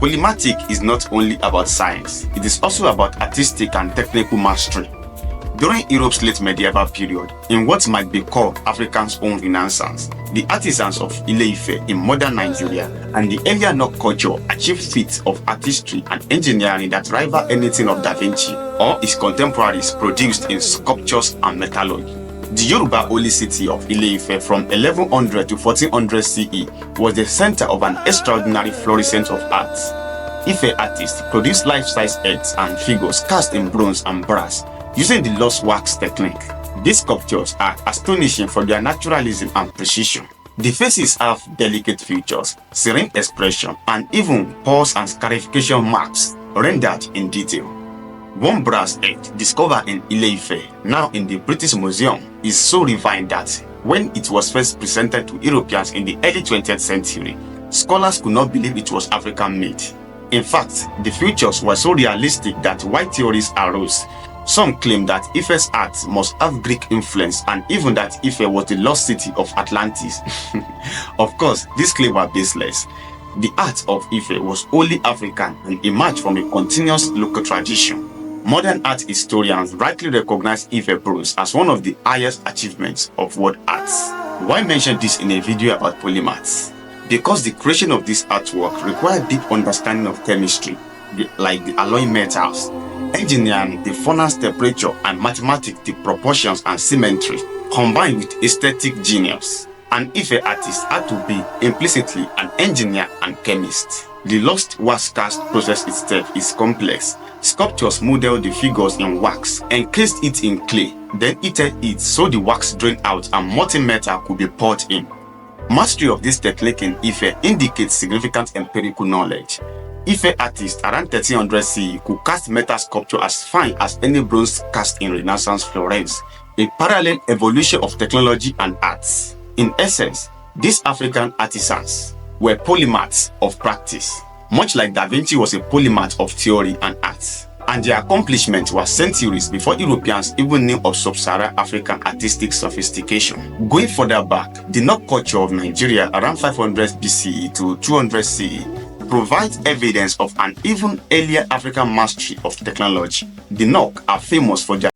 Polymatic is not only about science, it is also about artistic and technical mastery. During Europe's late medieval period, in what might be called Africa's own Renaissance, the artisans of Ile-Ife in modern Nigeria and the earlier Nok culture achieved feats of artistry and engineering that rival anything of Da Vinci or his contemporaries produced in sculptures and metallurgy. The Yoruba holy city of Ile-Ife from 1100 to 1400 CE was the center of an extraordinary flourishing of arts. Ife artists produced life-size heads and figures cast in bronze and brass using the lost wax technique. These sculptures are astonishing for their naturalism and precision. The faces have delicate features, serene expression, and even pores and scarification marks rendered in detail. One brass head discovered in Ile-Ife, now in the British Museum, is so refined that when it was first presented to Europeans in the early 20th century, scholars could not believe it was African-made. In fact, the features were so realistic that wide theories arose. Some claim that Ife's art must have Greek influence and even that Ife was the lost city of Atlantis. Of course, these claims were baseless. The art of Ife was wholly African and emerged from a continuous local tradition. Modern art historians rightly recognize Ife bronze as one of the highest achievements of world arts. Why mention this in a video about polymaths? Because the creation of this artwork required deep understanding of chemistry, like the alloying metals, engineering, the furnace temperature, and mathematics, the proportions and symmetry, combined with aesthetic genius. An Ife artist had to be implicitly an engineer and chemist. The lost wax cast process itself is complex. Sculptors modeled the figures in wax, encased it in clay, then heated it so the wax drained out and molten metal could be poured in. Mastery of this technique in Ife indicates significant empirical knowledge. Ife artists around 1300 CE could cast metal sculpture as fine as any bronze cast in Renaissance Florence, a parallel evolution of technology and arts. In essence, these African artisans were polymaths of practice, much like Da Vinci was a polymath of theory and art, and their accomplishments were centuries before Europeans even knew of sub-Saharan African artistic sophistication. Going further back, the Nok culture of Nigeria around 500 BCE to 200 CE provides evidence of an even earlier African mastery of technology. The Nok are famous for their